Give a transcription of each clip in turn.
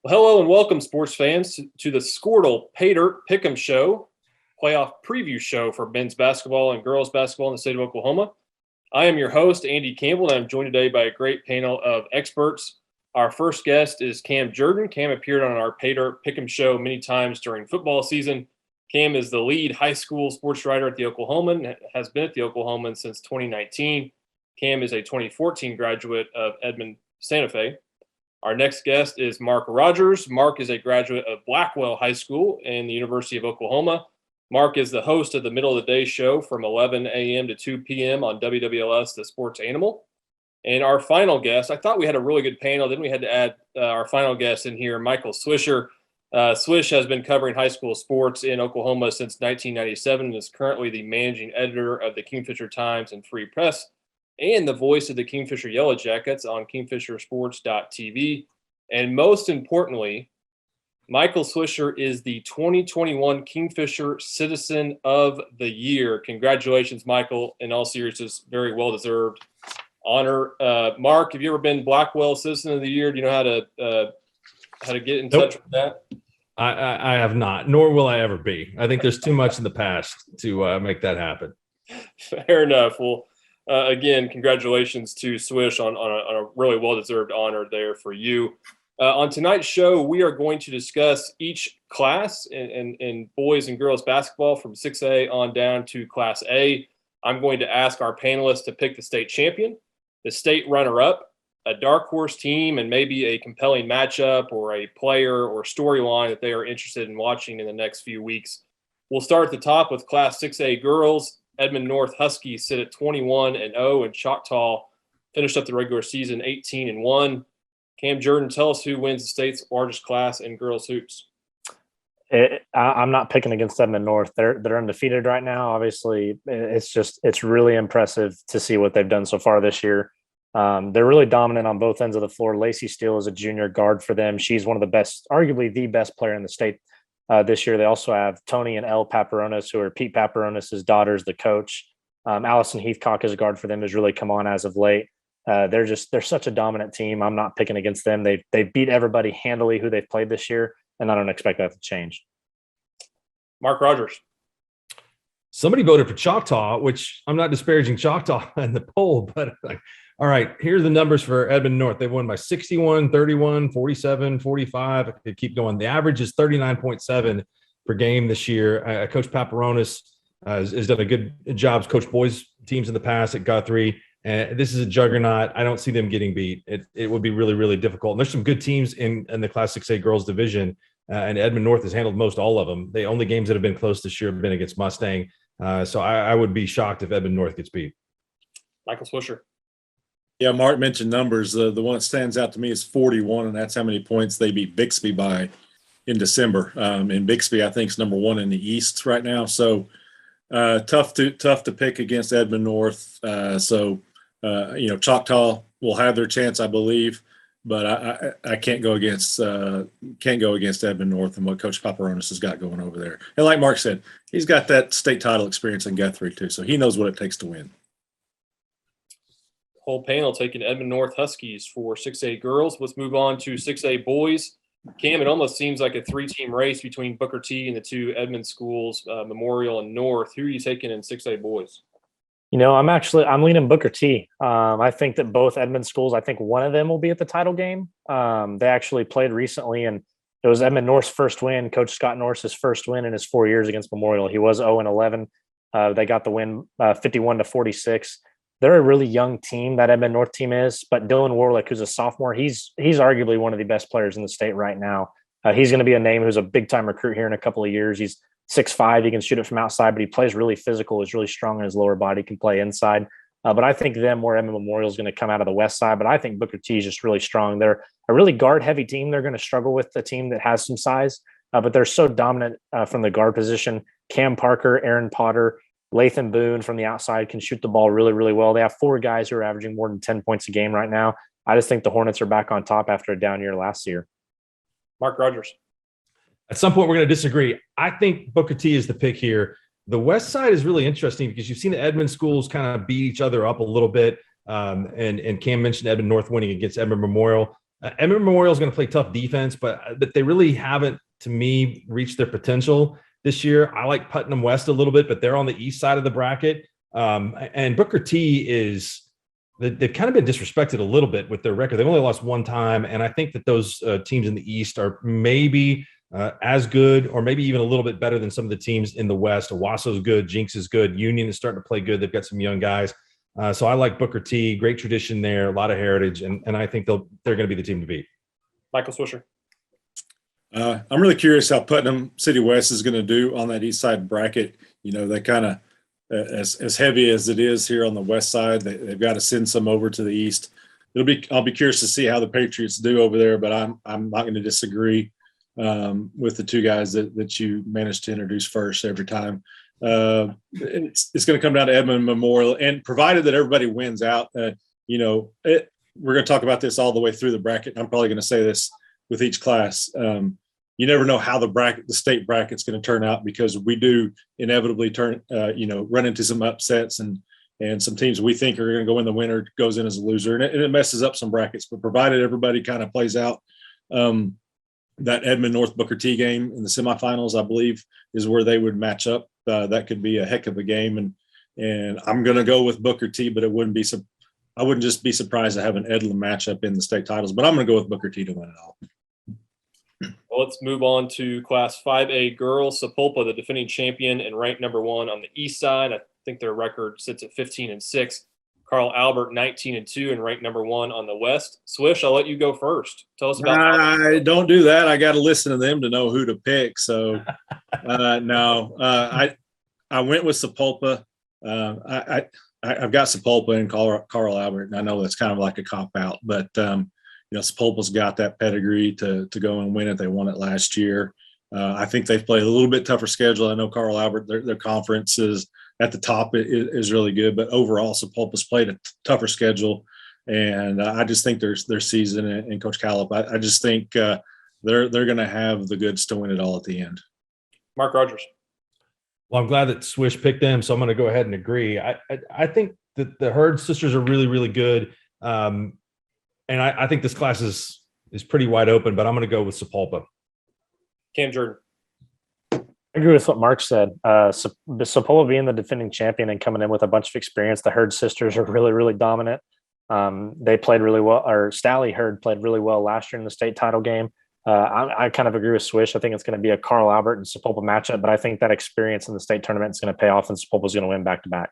Well, hello and welcome, sports fans, to the Squirtle Pay Dirt Pick'em Show, playoff preview show for men's basketball and girls basketball in the state of Oklahoma. I am your host, Andy Campbell, and I'm joined today by a great panel of experts. Our first guest is Cam Jourdan. Cam appeared on our Pay Dirt Pick'em Show many times during football season. Cam is the lead high school sports writer at the Oklahoman, has been at the Oklahoman since 2019. Cam is a 2014 graduate of Edmond Santa Fe. Our next guest is Mark Rodgers. Mark is a graduate of Blackwell High School and the University of Oklahoma. Mark is the host of the Middle of the Day show from 11 a.m. to 2 p.m. on WWLS, the Sports Animal. And our final guest, I thought we had a really good panel. Then we had to add our final guest in here, Michael Swisher. Swish has been covering high school sports in Oklahoma since 1997 and is currently the managing editor of the Kingfisher Times and Free Press, and the voice of the Kingfisher Yellow Jackets on kingfishersports.tv. And most importantly, Michael Swisher is the 2021 Kingfisher Citizen of the Year. Congratulations, Michael. In all seriousness, very well-deserved honor. Mark, have you ever been Blackwell Citizen of the Year? Do you know how to get in touch with that? I have not, nor will I ever be. I think there's too much in the past to make that happen. Fair enough. Well, again, congratulations to Swish on a really well-deserved honor there for you. On tonight's show, we are going to discuss each class in boys and girls basketball from 6A on down to Class A. I'm going to ask our panelists to pick the state champion, the state runner-up, a dark horse team, and maybe a compelling matchup or a player or storyline that they are interested in watching in the next few weeks. We'll start at the top with Class 6A girls. Edmond North Huskies sit at 21-0, and Choctaw finished up the regular season 18-1. Cam Jourdan, tell us who wins the state's largest class in girls hoops. I'm not picking against Edmond North. They're undefeated right now. Obviously, it's really impressive to see what they've done so far this year. They're really dominant on both ends of the floor. Lacey Steele is a junior guard for them. She's one of the best, arguably the best player in the state this year. They also have Tony and Elle Paparonis, who are Pete Paparonis' daughters, the coach. Allison Heathcock as a guard for them has really come on as of late. They're such a dominant team. I'm not picking against them. They've beat everybody handily who they've played this year, and I don't expect that to change. Mark Rodgers. Somebody voted for Choctaw, which I'm not disparaging Choctaw in the poll, but all right, here's the numbers for Edmond North. They've won by 61, 31, 47, 45. I could keep going. The average is 39.7 per game this year. Coach Paparonis has done a good job. Coached boys teams in the past at Guthrie. This is a juggernaut. I don't see them getting beat. It would be really, really difficult. And there's some good teams in the Class 6A girls division, and Edmond North has handled most all of them. The only games that have been close this year have been against Mustang. So I would be shocked if Edmond North gets beat. Michael Swisher. Yeah, Mark mentioned numbers. The one that stands out to me is 41, and that's how many points they beat Bixby by in December. And Bixby, I think, is number one in the East right now. So tough to pick against Edmond North. Choctaw will have their chance, I believe, but I can't go against Edmond North and what Coach Paparonis has got going over there. And like Mark said, he's got that state title experience in Guthrie too, so he knows what it takes to win. Whole panel taking Edmond North Huskies for 6A girls. Let's move on to 6A boys. Cam, it almost seems like a three-team race between Booker T and the two Edmond schools, Memorial and North. Who are you taking in 6A boys? I'm leaning Booker T. I think that both Edmond schools, I think one of them will be at the title game. They actually played recently, and it was Edmond North's first win, Coach Scott Norris's first win in his 4 years against Memorial. He was 0-11. They got the win 51-46. They're a really young team, that Edmond North team is, but Dylan Warlick, who's a sophomore, he's arguably one of the best players in the state right now. He's going to be a name who's a big-time recruit here in a couple of years. He's 6'5", he can shoot it from outside, but he plays really physical, is really strong in his lower body, can play inside. But I think where Edmond Memorial is going to come out of the west side, but I think Booker T is just really strong. They're a really guard-heavy team. They're going to struggle with the team that has some size, but they're so dominant from the guard position. Cam Parker, Aaron Potter, Lathan Boone from the outside can shoot the ball really, really well. They have 4 guys who are averaging more than 10 points a game right now. I just think the Hornets are back on top after a down year last year. Mark Rodgers. At some point, we're going to disagree. I think Booker T is the pick here. The west side is really interesting because you've seen the Edmond schools kind of beat each other up a little bit. And Cam mentioned Edmond North winning against Edmond Memorial. Edmond Memorial is going to play tough defense, but they really haven't, to me, reached their potential this year. I like Putnam West a little bit, but they're on the east side of the bracket. And Booker T they've kind of been disrespected a little bit with their record. They've only lost one time. And I think that those teams in the East are maybe as good or maybe even a little bit better than some of the teams in the West. Owasso's good. Jinx is good. Union is starting to play good. They've got some young guys. So I like Booker T. Great tradition there, a lot of heritage. And I think they're going to be the team to beat. Michael Swisher. I'm really curious how Putnam City West is going to do on that east side bracket. They kind of, as heavy as it is here on the west side, they've got to send some over to the east. I'll be curious to see how the Patriots do over there, but I'm not going to disagree with the two guys that you managed to introduce first every time. It's going to come down to Edmond Memorial, and provided that everybody wins out, we're going to talk about this all the way through the bracket. I'm probably going to say this with each class. You never know how the state bracket's going to turn out, because we do inevitably run into some upsets and some teams we think are going to go in, the winner goes in as a loser, and it messes up some brackets. But provided everybody kind of plays out, that Edmond North Booker T game in the semifinals, I believe, is where they would match up. That could be a heck of a game, and I'm going to go with Booker T. But I wouldn't just be surprised to have an Edlin matchup in the state titles. But I'm going to go with Booker T to win it all. Well, let's move on to Class 5A girls. Sapulpa, the defending champion and ranked number 1 on the east side. I think their record sits at 15-6. Carl Albert 19-2 and ranked number 1 on the west. Swish, I'll let you go first. Tell us about. I don't do that. I got to listen to them to know who to pick. So no, I went with Sapulpa. I've got Sapulpa and Carl Albert, and I know that's kind of like a cop out, but Sapulpa's got that pedigree to go and win it. They won it last year. I think they've played a little bit tougher schedule. I know Carl Albert, their conference is at the top is really good, but overall Sapulpa's played a tougher schedule. And I just think their season and Coach Callip, I just think they're going to have the goods to win it all at the end. Mark Rodgers. Well, I'm glad that Swish picked them, so I'm going to go ahead and agree. I think that the Hurd sisters are really, really good. And I think this class is pretty wide open, but I'm going to go with Sapulpa. Cam Jourdan. I agree with what Mark said. Sapulpa being the defending champion and coming in with a bunch of experience, the Hurd sisters are really, really dominant. They played really well, or Stally Hurd played really well last year in the state title game. I kind of agree with Swish. I think it's going to be a Carl Albert and Sapulpa matchup, but I think that experience in the state tournament is going to pay off, and Sapulpa is going to win back-to-back.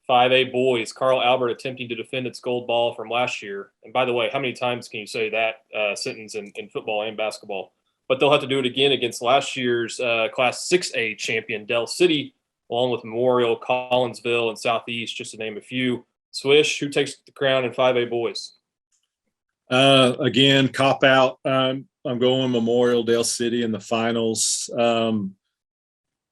5A boys, Carl Albert attempting to defend its gold ball from last year. And by the way, how many times can you say that sentence in football and basketball? But they'll have to do it again against last year's Class 6A champion, Del City, along with Memorial, Collinsville, and Southeast, just to name a few. Swish, who takes the crown in 5A boys? Again, cop out. I'm going Memorial, Del City in the finals.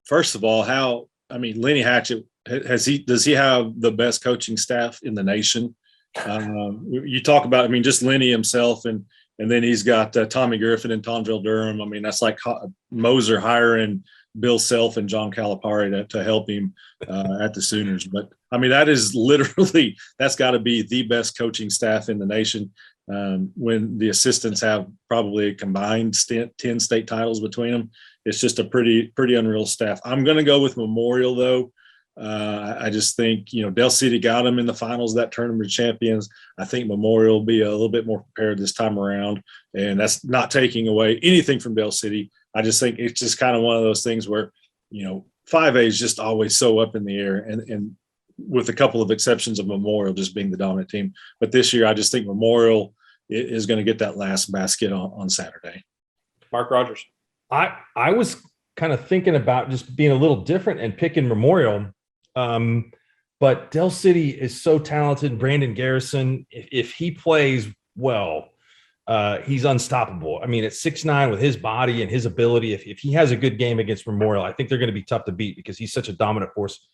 First of all, Lenny Hatchett, does he have the best coaching staff in the nation? You talk about, just Lenny himself, and then he's got Tommy Griffin and Tonville Durham. That's like Moser hiring Bill Self and John Calipari to help him at the Sooners. But that is literally, that's got to be the best coaching staff in the nation. When the assistants have probably a combined 10 state titles between them, it's just a pretty unreal staff. I'm going to go with Memorial though. I just think, Del City got them in the finals of that tournament of champions. I think Memorial will be a little bit more prepared this time around, and that's not taking away anything from Del City. I just think it's just kind of one of those things where, 5A is just always so up in the air, and with a couple of exceptions of Memorial just being the dominant team. But this year, I just think Memorial is going to get that last basket on Saturday. Mark Rodgers. I was kind of thinking about just being a little different and picking Memorial. But Del City is so talented. Brandon Garrison, if he plays well, he's unstoppable. At 6'9" with his body and his ability, if he has a good game against Memorial, I think they're going to be tough to beat because he's such a dominant force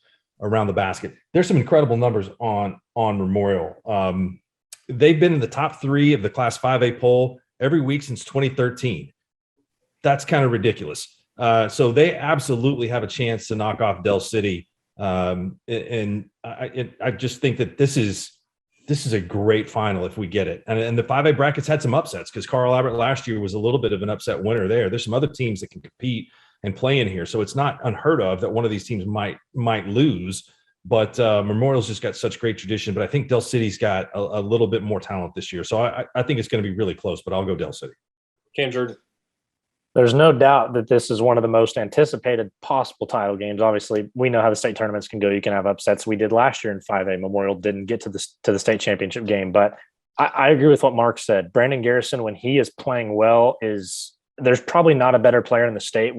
around the basket. There's some incredible numbers on Memorial. They've been in the top 3 of the Class 5A poll every week since 2013. That's kind of ridiculous. So they absolutely have a chance to knock off Del City. And I just think that this is this is a great final if we get it. And the 5A brackets had some upsets because Carl Albert last year was a little bit of an upset winner there. There's some other teams that can compete and play in here. So it's not unheard of that one of these teams might lose. But Memorial's just got such great tradition. But I think Del City's got a little bit more talent this year. So I think it's going to be really close, but I'll go Del City. Cam Jourdan. There's no doubt that this is one of the most anticipated possible title games. Obviously, we know how the state tournaments can go. You can have upsets. We did last year in 5A. Memorial didn't get to the state championship game. But I agree with what Mark said. Brandon Garrison, when he is playing well, there's probably not a better player in the state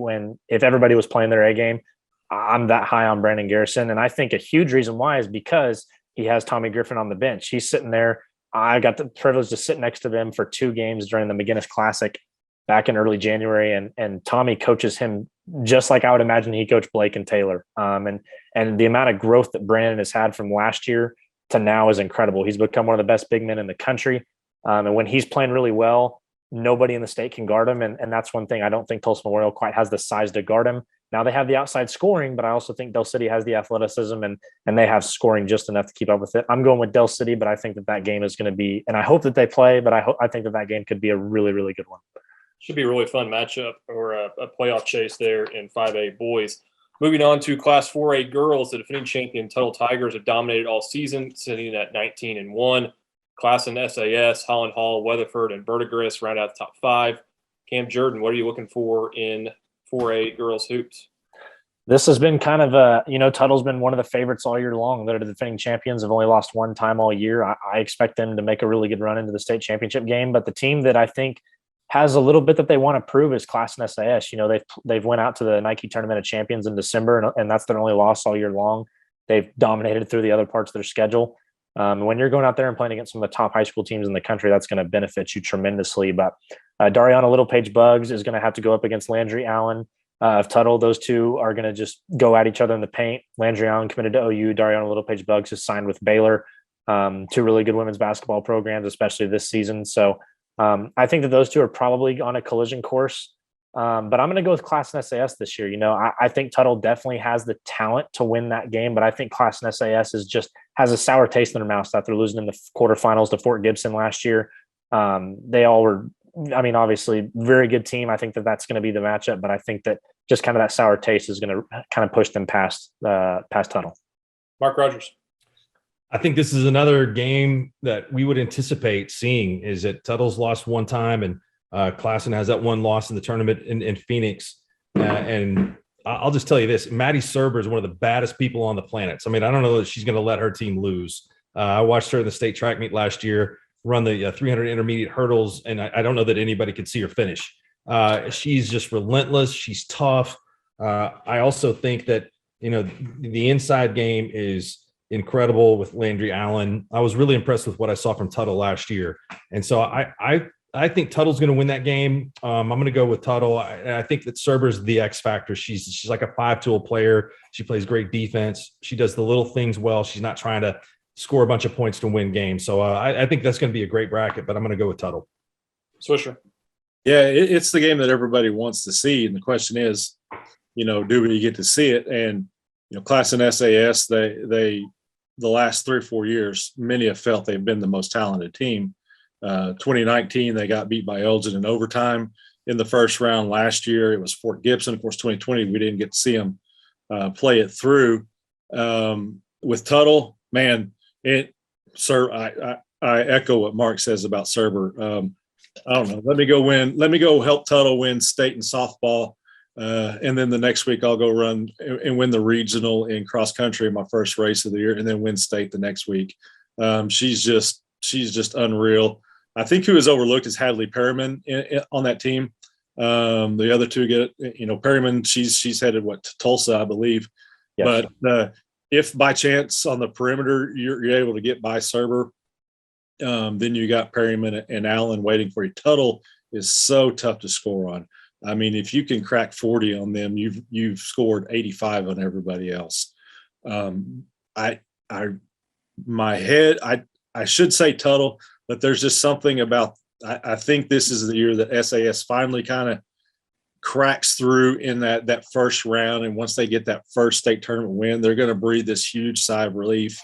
if everybody was playing their A game. I'm that high on Brandon Garrison. And I think a huge reason why is because he has Tommy Griffin on the bench. He's sitting there. I got the privilege to sit next to them for 2 games during the McGinnis Classic back in early January. And Tommy coaches him just like I would imagine he coached Blake and Taylor. And the amount of growth that Brandon has had from last year to now is incredible. He's become one of the best big men in the country. And when he's playing really well, nobody in the state can guard him. And that's one thing I don't think Tulsa Memorial quite has the size to guard him. Now they have the outside scoring, but I also think Del City has the athleticism and they have scoring just enough to keep up with it. I'm going with Del City, but I think that game is going to be, and I hope that they play, but I think that game could be a really, really good one. Should be a really fun matchup or a playoff chase there in 5A boys. Moving on to Class 4A girls, the defending champion Tuttle Tigers have dominated all season, sitting at 19-1. Class in SAS, Holland Hall, Weatherford, and Verdigris round out the top 5. Cam Jourdan, what are you looking for in 4A girls hoops? This has been kind of Tuttle's been one of the favorites all year long. They're the defending champions, have only lost one time all year. I expect them to make a really good run into the state championship game. But the team that I think has a little bit that they want to prove is Class in SAS. They've went out to the Nike Tournament of Champions in December, and that's their only loss all year long. They've dominated through the other parts of their schedule. When you're going out there and playing against some of the top high school teams in the country, that's going to benefit you tremendously. But Dariana Littlepage Bugs is going to have to go up against Landry Allen of Tuttle. Those two are going to just go at each other in the paint. Landry Allen committed to OU. Dariana Littlepage Bugs has signed with Baylor, 2 really good women's basketball programs, especially this season. So I think that those two are probably on a collision course. But I'm going to go with Class in SAS this year. I think Tuttle definitely has the talent to win that game, but I think Class in SAS has a sour taste in their mouth after losing in the quarterfinals to Fort Gibson last year. They all were, obviously very good team. I think that that's going to be the matchup, but I think that just kind of that sour taste is going to kind of push them past Tuttle. Mark Rodgers. I think this is another game that we would anticipate seeing. Is that Tuttle's lost one time, and Klassen has that one loss in the tournament in Phoenix. And I'll just tell you this: Maddie Serber is one of the baddest people on the planet. So, I don't know that she's going to let her team lose. I watched her in the state track meet last year run the 300 intermediate hurdles, and I don't know that anybody could see her finish. She's just relentless. She's tough. I also think that the inside game is incredible with Landry Allen. I was really impressed with what I saw from Tuttle last year. And so I think Tuttle's going to win that game. I'm going to go with Tuttle. I think that Serber's the X factor. She's like a 5-tool player. She plays great defense. She does the little things well. She's not trying to score a bunch of points to win games. So I think that's going to be a great bracket, but I'm going to go with Tuttle. Swisher. Yeah, it's the game that everybody wants to see. And the question is, do we get to see it? And, Class in SAS, they the last 3 or 4 years, many have felt they've been the most talented team. 2019, they got beat by Elgin in overtime in the first round. Last year, it was Fort Gibson. Of course, 2020, we didn't get to see them play it through. With Tuttle, man, I echo what Mark says about Serber. I don't know. Let me go help Tuttle win state and softball. And then the next week I'll go run and win the regional in cross country in my first race of the year, and then win state the next week. She's just unreal. I think who is overlooked is Hadley Perryman on that team. The other two Perryman, she's headed to Tulsa, I believe. Yes. But if by chance on the perimeter you're able to get by Serber, then you got Perryman and Allen waiting for you. Tuttle is so tough to score on. If you can crack 40 on them, you've scored 85 on everybody else. I should say Tuttle, but there's just something about. I think this is the year that SAS finally kind of cracks through in that first round, and once they get that first state tournament win, they're going to breathe this huge sigh of relief,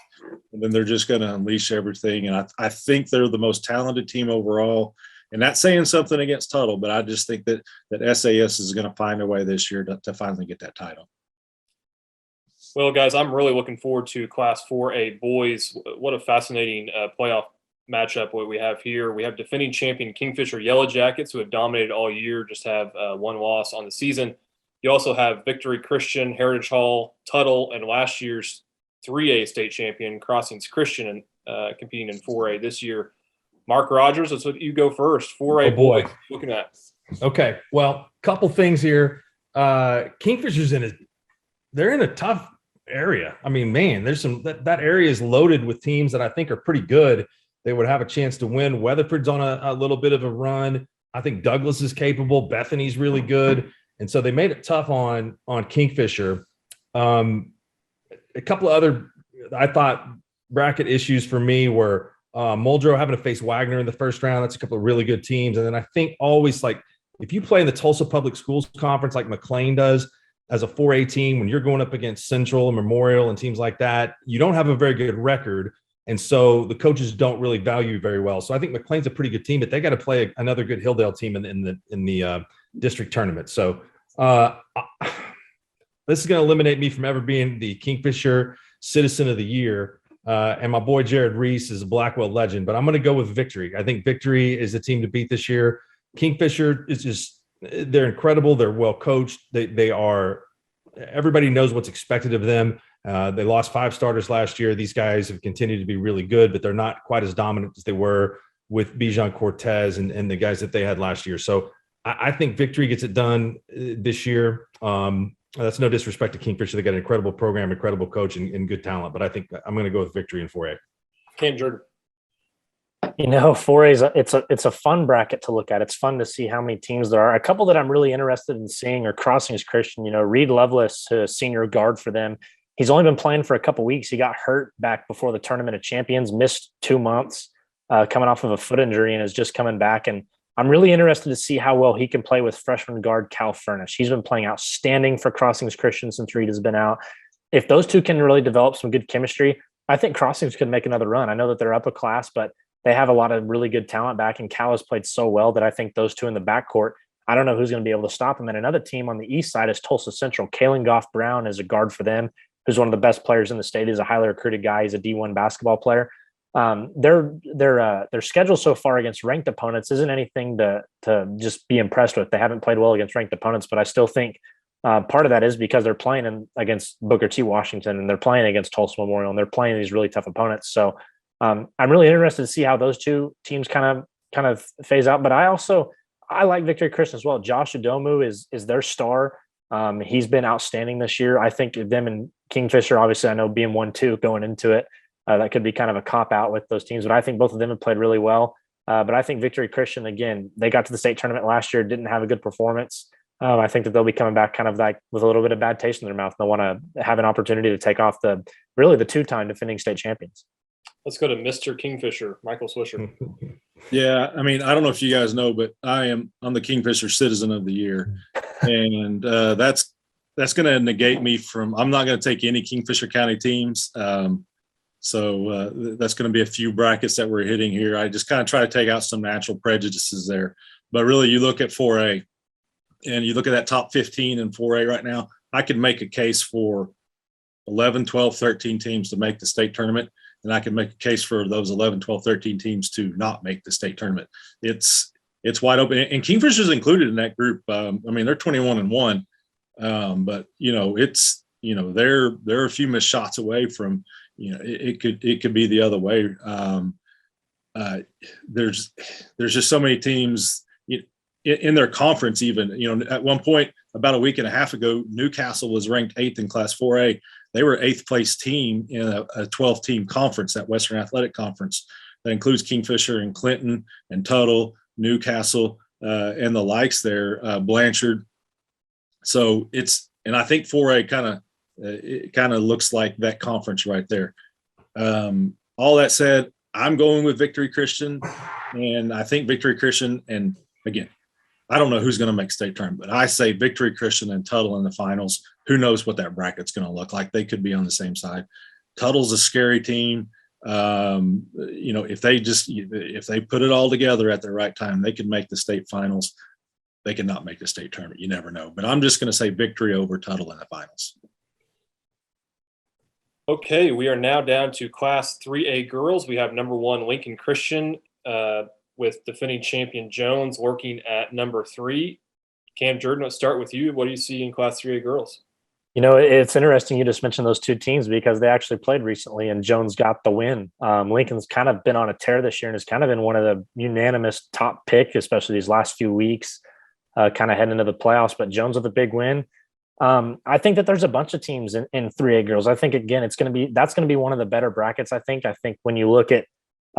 and then they're just going to unleash everything. And I think they're the most talented team overall. And that's saying something against Tuttle, but I just think that SAS is going to find a way this year to finally get that title. Well, guys, I'm really looking forward to Class 4A boys. What a fascinating playoff matchup what we have here. We have defending champion Kingfisher Yellow Jackets, who have dominated all year, just have one loss on the season. You also have Victory Christian, Heritage Hall, Tuttle, and last year's 3A state champion Crossings Christian competing in 4A this year. Mark Rodgers, let's let you go first. 4A boy, looking at. Okay, well, couple things here. Kingfisher's they're in a tough area. I mean, man, there's that area is loaded with teams that I think are pretty good. They would have a chance to win. Weatherford's on a little bit of a run. I think Douglas is capable. Bethany's really good. And so they made it tough on Kingfisher. A couple of other, I thought, bracket issues for me were Muldrow having to face Wagner in the first round. That's a couple of really good teams. And then I think always, like, if you play in the Tulsa Public Schools Conference like McLean does as a 4A team, when you're going up against Central and Memorial and teams like that, you don't have a very good record. And so the coaches don't really value you very well. So I think McLean's a pretty good team, but they got to play another good Hilldale team in the district tournament. So this is going to eliminate me from ever being the Kingfisher Citizen of the Year. And my boy Jared Reese is a Blackwell legend, but I'm going to go with Victory. I think Victory is the team to beat this year. Kingfisher is just, they're incredible. They're well coached. They are, everybody knows what's expected of them. They lost 5 starters last year. These guys have continued to be really good, but they're not quite as dominant as they were with Bijan Cortez and the guys that they had last year. So I think Victory gets it done this year. That's no disrespect to Kingfisher. They got an incredible program, incredible coach, and good talent. But I think I'm going to go with Victory in 4A. Cam Jourdan. 4A it's a fun bracket to look at. It's fun to see how many teams there are. A couple that I'm really interested in seeing are Crossings Christian. Reed Lovelace, senior guard for them. He's only been playing for a couple weeks. He got hurt back before the Tournament of Champions, missed 2 months, coming off of a foot injury, and is just coming back. And I'm really interested to see how well he can play with freshman guard Cal Furnish. He's been playing outstanding for Crossings Christian since Reed has been out. If those two can really develop some good chemistry, I think Crossings could make another run. I know that they're up a class, but they have a lot of really good talent back, and Cal has played so well that I think those two in the backcourt, I don't know who's going to be able to stop them. And another team on the east side is Tulsa Central. Kalen Goff Brown is a guard for them, who's one of the best players in the state. He's a highly recruited guy. He's a D1 basketball player. Their schedule so far against ranked opponents isn't anything to just be impressed with. They haven't played well against ranked opponents, but I still think part of that is because they're playing against Booker T. Washington, and they're playing against Tulsa Memorial, and they're playing these really tough opponents. So I'm really interested to see how those two teams kind of phase out. But I like Victory Christian as well. Josh Adomu is their star. He's been outstanding this year. I think them and Kingfisher, obviously, I know being 1-2 going into it, that could be kind of a cop out with those teams. But I think both of them have played really well. But I think Victory Christian, again, they got to the state tournament last year, didn't have a good performance. I think that they'll be coming back kind of like with a little bit of bad taste in their mouth. They'll want to have an opportunity to take off the 2-time defending state champions. Let's go to Mr. Kingfisher, Michael Swisher. Yeah, I mean, I don't know if you guys know, but I'm the Kingfisher Citizen of the Year, and that's going to negate me from. I'm not going to take any Kingfisher County teams, so that's going to be a few brackets that we're hitting here. I just kind of try to take out some natural prejudices there, but really, you look at 4A, and you look at that top 15 in 4A right now. I could make a case for 11, 12, 13 teams to make the state tournament. And I can make a case for those 11, 12, 13 teams to not make the state tournament. It's wide open. And Kingfisher's included in that group. I mean, they're 21-1. But, they're a few missed shots away from, it could be the other way. There's just so many teams in their conference even. At one point, about a week and a half ago, Newcastle was ranked 8th in Class 4A. They were 8th place team in a 12-team conference, that Western Athletic Conference. That includes Kingfisher and Clinton and Tuttle, Newcastle, and the likes there, Blanchard. So and I think 4A kind of looks like that conference right there. All that said, I'm going with Victory Christian, and I think Victory Christian, and again, I don't know who's going to make state tournament, but I say Victory Christian and Tuttle in the finals. Who knows what that bracket's going to look like? They could be on the same side. Tuttle's a scary team. If they put it all together at the right time, they could make the state finals. They could not make the state tournament. You never know. But I'm just going to say Victory over Tuttle in the finals. Okay, we are now down to Class 3A girls. We have number 1 Lincoln Christian with defending champion Jones working at number 3. Cam Jourdan, let's start with you. What do you see in Class 3A girls? It's interesting you just mentioned those two teams because they actually played recently and Jones got the win. Lincoln's kind of been on a tear this year and has kind of been one of the unanimous top pick, especially these last few weeks, kind of heading into the playoffs. But Jones with a big win. I think that there's a bunch of teams in 3A girls. I think, again, that's going to be one of the better brackets. I think when you look at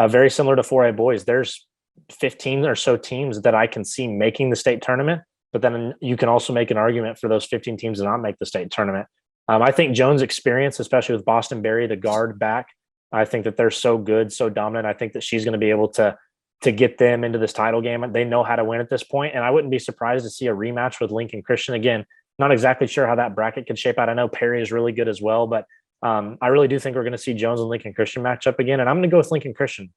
very similar to 4A boys, there's 15 or so teams that I can see making the state tournament. But then you can also make an argument for those 15 teams to not make the state tournament. I think Jones' experience, especially with Boston Berry, the guard back, I think that they're so good, so dominant. I think that she's going to be able to get them into this title game. They know how to win at this point, and I wouldn't be surprised to see a rematch with Lincoln Christian. Again, not exactly sure how that bracket could shape out. I know Perry is really good as well, but I really do think we're going to see Jones and Lincoln Christian match up again, and I'm going to go with Lincoln Christian.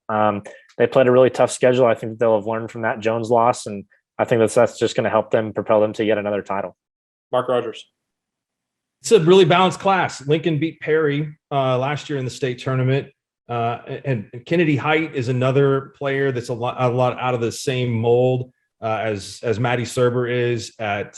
They played a really tough schedule. I think that they'll have learned from that Jones loss, and I think that's just going to help them propel them to yet another title. Mark Rodgers. It's a really balanced class. Lincoln beat Perry last year in the state tournament. And Kennedy Height is another player that's a lot out of the same mold as Maddie Serber is at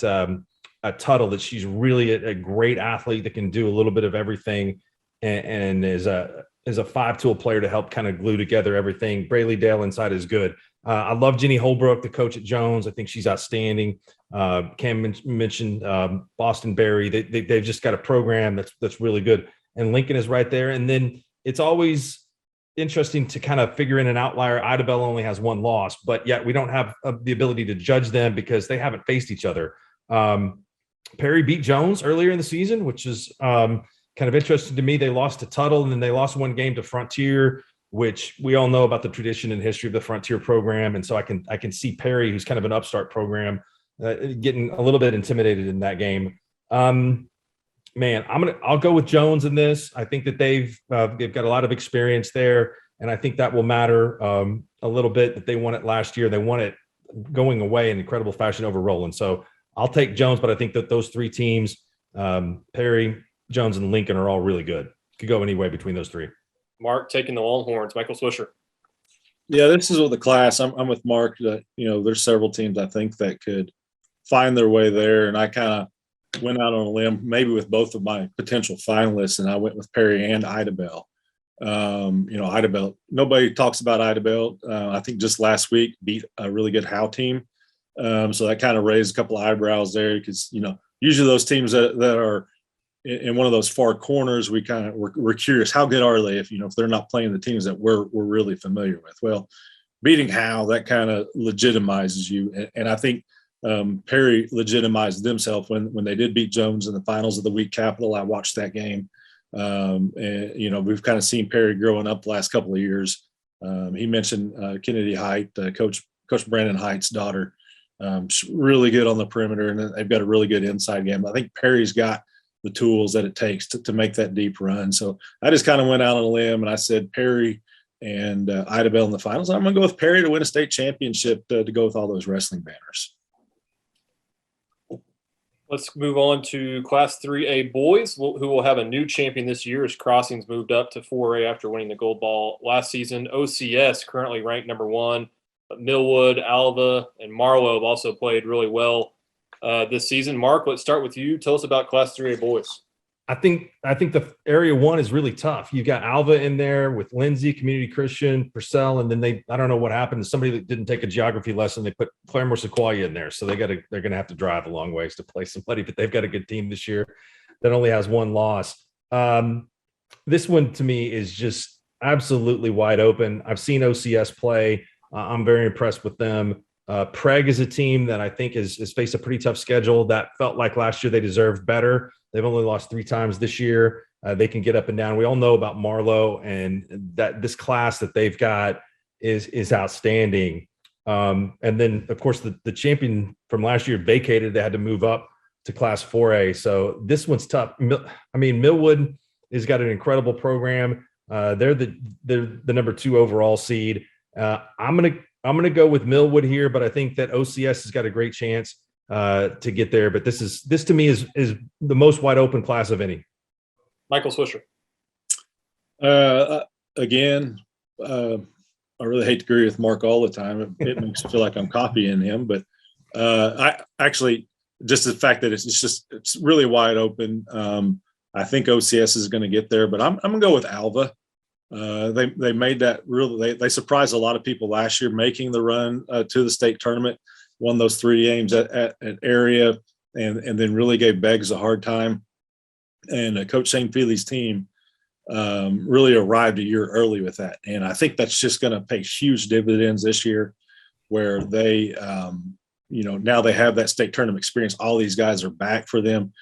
Tuttle, that she's really a great athlete that can do a little bit of everything and is a 5-tool player to help kind of glue together everything. Brayley Dale inside is good. I love Jenny Holbrook, the coach at Jones. I think she's outstanding. Cam mentioned Boston Berry. They've just got a program that's really good. And Lincoln is right there. And then it's always interesting to kind of figure in an outlier. Idabel only has 1 loss, but yet we don't have the ability to judge them because they haven't faced each other. Perry beat Jones earlier in the season, which is kind of interesting to me. They lost to Tuttle, and then they lost 1 game to Frontier, which we all know about the tradition and history of the Frontier program. And so I can see Perry, who's kind of an upstart program, getting a little bit intimidated in that game. Man, I'll go with Jones in this. I think that they've got a lot of experience there, and I think that will matter a little bit. That they won it last year. They won it going away in incredible fashion over Roland. So I'll take Jones, but I think that those 3 teams, Perry, Jones, and Lincoln, are all really good. Could go any way between those 3. Mark taking the Longhorns. Michael Swisher. Yeah, this is with the class. I'm with Mark. That there's several teams I think that could find their way there, and I kind of went out on a limb, maybe with both of my potential finalists, and I went with Perry and Idabel. Idabel. Nobody talks about Idabel. I think just last week beat a really good Howe team, so that kind of raised a couple of eyebrows there because usually those teams that are in one of those far corners, we're curious, how good are they if they're not playing the teams that we're really familiar with. Well, beating Howe, that kind of legitimizes you, and I think Perry legitimized themselves when they did beat Jones in the finals of the week Capital. I watched that game, and we've kind of seen Perry growing up the last couple of years. He mentioned Kennedy Height, Coach Brandon Height's daughter. She's really good on the perimeter, and they've got a really good inside game. I think Perry's got the tools that it takes to make that deep run. So I just kind of went out on a limb and I said Perry and Idabel in the finals. I'm going to go with Perry to win a state championship to go with all those wrestling banners. Let's move on to Class 3A boys, who will have a new champion this year as Crossings moved up to 4A after winning the gold ball last season. OCS currently ranked number 1. But Millwood, Alva, and Marlowe have also played really well this season. Mark, let's start with you. Tell us about Class 3A boys. I think the Area 1 is really tough. You've got Alva in there with Lindsay, Community Christian, Purcell, and then I don't know what happened to somebody that didn't take a geography lesson. They put Claremore Sequoia in there, so they're going to have to drive a long ways to play somebody. But they've got a good team this year that only has 1 loss. This one to me is just absolutely wide open. I've seen OCS play. I'm very impressed with them. Preg is a team that I think has faced a pretty tough schedule. That felt like last year they deserved better. They've only lost 3 times this year. They can get up and down. We all know about Marlowe, and that this class that they've got is outstanding. And then, of course, the champion from last year vacated. They had to move up to Class 4A. So this one's tough. I mean, Millwood has got an incredible program. They're the number 2 overall seed. I'm gonna go with Millwood here, but I think that OCS has got a great chance to get there. But this to me is the most wide open class of any. Michael Swisher. Again, I really hate to agree with Mark all the time. It makes me feel like I'm copying him, but I actually just the fact that it's really wide open. I think OCS is going to get there, but I'm going to go with Alva. They made that they surprised a lot of people last year making the run to the state tournament, won those 3 games at area, and then really gave Beggs a hard time. And Coach Shane Feely's team really arrived a year early with that. And I think that's just going to pay huge dividends this year where they, now they have that state tournament experience. All these guys are back for them.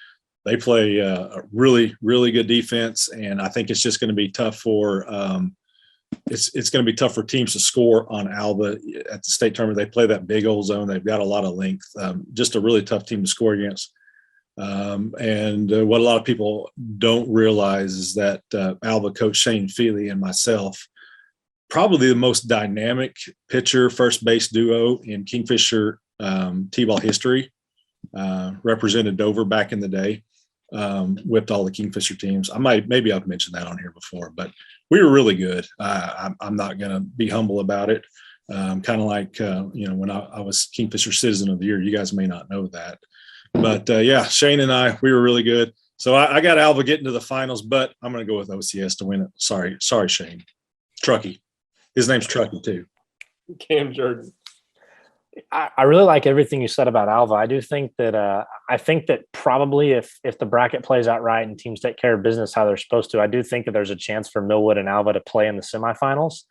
They play a really, really good defense. And I think it's just going to be tough for it's going to be tough for teams to score on Alba at the state tournament. They play that big old zone. They've got a lot of length, just a really tough team to score against. And what a lot of people don't realize is that Alba coach Shane Feely and myself, probably the most dynamic pitcher first base duo in Kingfisher T-ball history, represented Dover back in the day, whipped all the Kingfisher teams. Maybe I've mentioned that on here before, but we were really good. I'm not going to be humble about it. Kind of like, when I was Kingfisher Citizen of the Year, you guys may not know that. But, Shane and we were really good. So I got Alva getting to the finals, but I'm going to go with OCS to win it. Sorry, Shane. Truckee. His name's Truckee, too. Cam Jourdan. I really like everything you said about Alva. I do think that probably if the bracket plays out right and teams take care of business how they're supposed to, I do think that there's a chance for Millwood and Alva to play in the semifinals.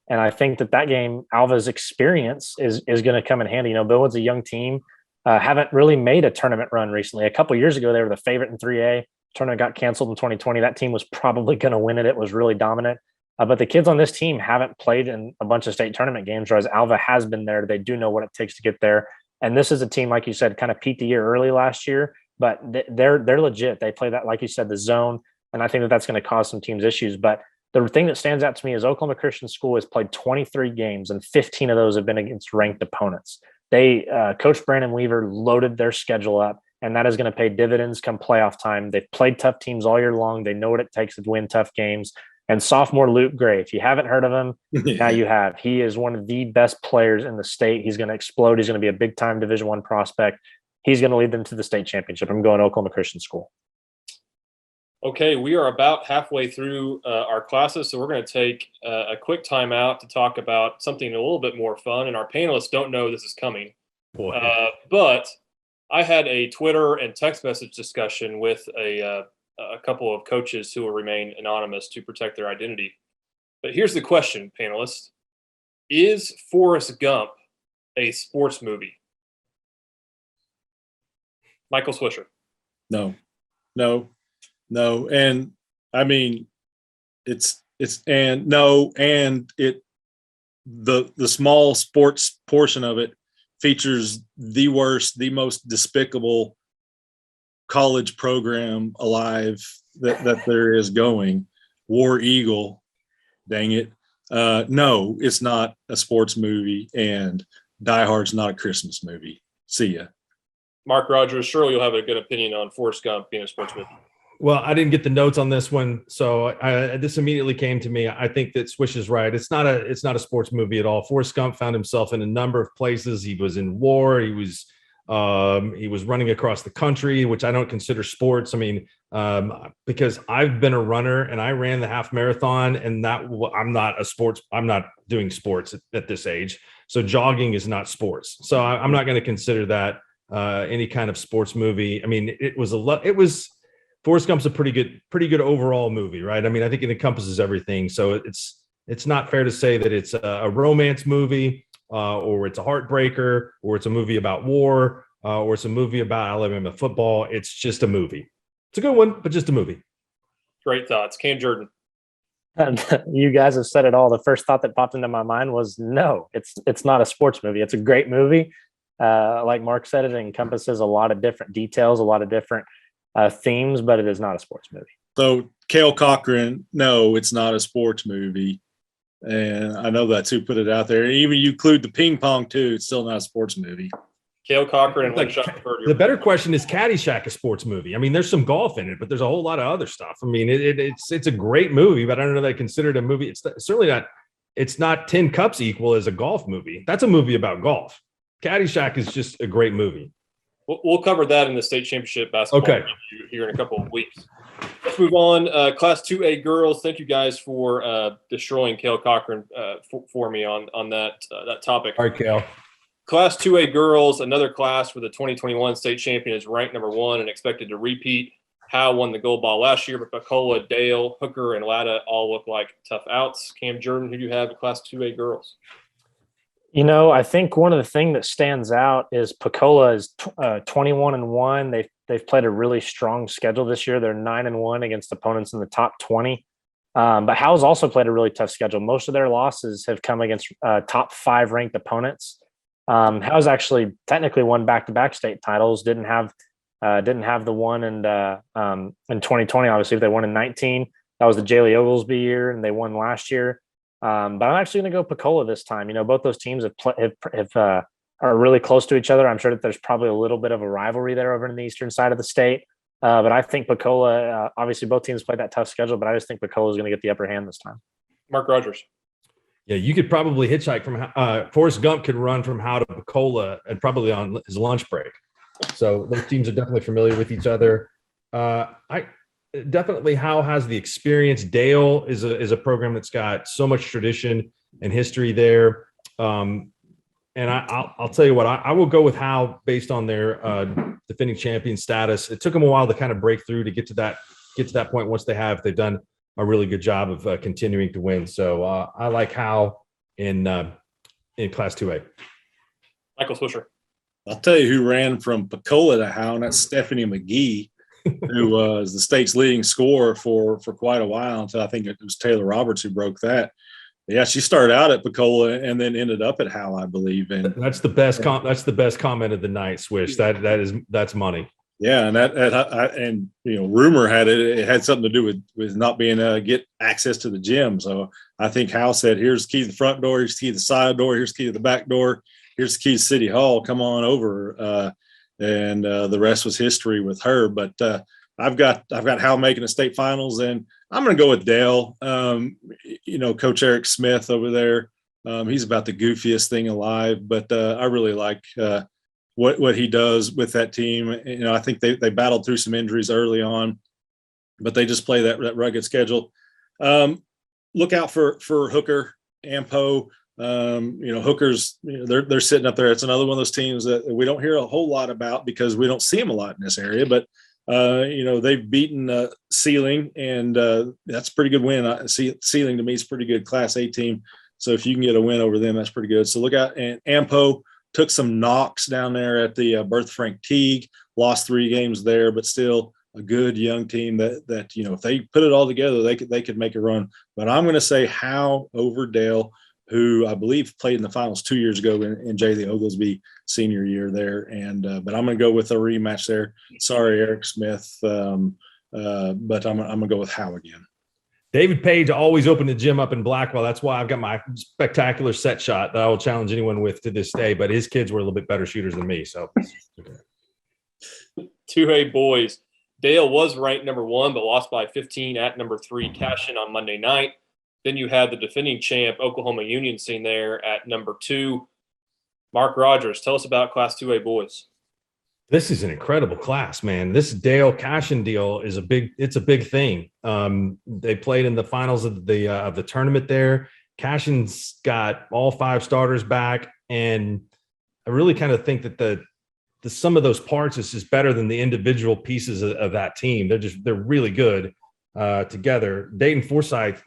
And I think that game, Alva's experience is going to come in handy. Millwood's a young team. Haven't really made a tournament run recently. A couple years ago, they were the favorite in 3A. Tournament got canceled in 2020. That team was probably going to win it. It was really dominant. But the kids on this team haven't played in a bunch of state tournament games, whereas Alva has been there. They do know what it takes to get there. And this is a team, like you said, kind of peaked a year early last year, but they're legit. They play that, like you said, the zone. And I think that's going to cause some teams issues. But the thing that stands out to me is Oklahoma Christian School has played 23 games, and 15 of those have been against ranked opponents. Coach Brandon Weaver loaded their schedule up, and that is going to pay dividends come playoff time. They've played tough teams all year long. They know what it takes to win tough games. And sophomore Luke Gray, if you haven't heard of him, now you have. He is one of the best players in the state. He's going to explode. He's going to be a big-time Division I prospect. He's going to lead them to the state championship. I'm going Oklahoma Christian School. Okay, we are about halfway through our classes, so we're going to take a quick time out to talk about something a little bit more fun. And our panelists don't know this is coming. But I had a Twitter and text message discussion with a couple of coaches who will remain anonymous to protect their identity. But here's the question, panelists. Is Forrest Gump a sports movie? Michael Swisher. No. And I mean, the small sports portion of it features the worst, the most despicable college program alive that there is going. War Eagle, dang it. No, it's not a sports movie, and Die Hard's not a Christmas movie. See ya. Mark Rodgers, surely you'll have a good opinion on Forrest Gump being a sports movie. Well, I didn't get the notes on this one, so this immediately came to me. I think that Swish is right. It's not a sports movie at all. Forrest Gump found himself in a number of places. He was in war. He was running across the country, which I don't consider sports. I mean, because I've been a runner and I ran the half marathon, and I'm not doing sports at this age. So jogging is not sports. So I'm not going to consider that any kind of sports movie. I mean, it was Forrest Gump's a pretty good overall movie, right? I mean, I think it encompasses everything. So it's not fair to say that it's a romance movie, or it's a heartbreaker, or it's a movie about war, or it's a movie about Alabama football. It's just a movie. It's a good one, but just a movie. Great thoughts. Cam Jourdan. You guys have said it all. The first thought that popped into my mind was no, it's not a sports movie. It's a great movie. Like Mark said, it encompasses a lot of different details, a lot of different themes, but it is not a sports movie. So Cale Cochran, no, it's not a sports movie. And I know that's who put it out there. Even you include the ping pong too, it's still not a sports movie. Cale Cochran and Like, the better question is Caddyshack a sports movie? I mean, there's some golf in it, but there's a whole lot of other stuff. I mean, it's a great movie, but I don't know that I consider it a movie. It's certainly not. It's not 10 Cups equal as a golf movie. That's a movie about golf. Caddyshack is just a great movie. We'll cover that in the state championship basketball review here in a couple of weeks. Let's move on. Class 2A girls. Thank you guys for destroying Cale Cochran for me on that topic. All right, Cale. Class 2A girls, another class where the 2021 state champion is ranked number 1 and expected to repeat. Howe won the gold ball last year, but Pecola, Dale, Hooker, and Latta all look like tough outs. Cam Jourdan, who do you have at Class 2A girls? You know, I think one of the things that stands out is Pecola is 21-1. They've played a really strong schedule this year. They're 9-1 against opponents in the top 20. But Howe's also played a really tough schedule. Most of their losses have come against top 5 ranked opponents. Howe's actually technically won back-to-back state titles. Didn't have the one in 2020. Obviously, they won in 19. That was the Jaylee Oglesby year, and they won last year. But I'm actually going to go Pecola this time. You know, both those teams are really close to each other. I'm sure that there's probably a little bit of a rivalry there over in the eastern side of the state. But I think Pecola, obviously both teams played that tough schedule, but I just think Pecola is going to get the upper hand this time. Mark Rodgers. Yeah, you could probably hitchhike from Forrest Gump could run from Howe to Pecola and probably on his lunch break. So those teams are definitely familiar with each other. I definitely Howe has the experience. Dale is a program that's got so much tradition and history there. And I'll tell you what, I will go with Howe based on their defending champion status. It took them a while to kind of break through to get to that point. Once they've done a really good job of continuing to win. So I like Howe in Class 2A. Michael Swisher. I'll tell you who ran from Pecola to Howe, and that's Stephanie McGee, who was the state's leading scorer for quite a while until I think it was Taylor Roberts who broke that. Yeah, she started out at Pecola and then ended up at Howe, I believe. And that's the best. That's the best comment of the night, Swish. That's money. Yeah, and rumor had it had something to do with not being get access to the gym. So I think Howe said, "Here's the key to the front door. Here's the key to the side door. Here's the key to the back door. Here's the key to City Hall. Come on over." And the rest was history with her. But I've got Howe making the state finals, and I'm going to go with Dale. Coach Eric Smith over there. He's about the goofiest thing alive, but I really like what he does with that team. I think they battled through some injuries early on, but they just play that rugged schedule. Look out for Hooker and Poe. Hooker's, they're sitting up there. It's another one of those teams that we don't hear a whole lot about because we don't see them a lot in this area, but they've beaten Sealing, and that's a pretty good win. Sealing to me is a pretty good Class A team. So if you can get a win over them, that's pretty good. So look out. And Ampo took some knocks down there at the Bertha Frank Teague, lost 3 games there, but still a good young team that if they put it all together, they could make a run. But I'm going to say Howe over Dale, who I believe played in the finals 2 years ago in Jaylee Oglesby senior year there. And but I'm going to go with a rematch there. Sorry, Eric Smith, but I'm going to go with Howe again. David Page always opened the gym up in Blackwell. That's why I've got my spectacular set shot that I will challenge anyone with to this day. But his kids were a little bit better shooters than me. So, okay. 2A boys. Dale was ranked number 1, but lost by 15 at number 3, Cashin on Monday night. Then you had the defending champ, Oklahoma Union, seen there at number 2. Mark Rodgers, tell us about Class 2A boys. This is an incredible class, man. This Dale Cashin deal is a big thing. They played in the finals of the tournament there. Cashin's got all 5 starters back, and I really kind of think that the sum of those parts is just better than the individual pieces of that team. They're really good together. Dayton Forsyth,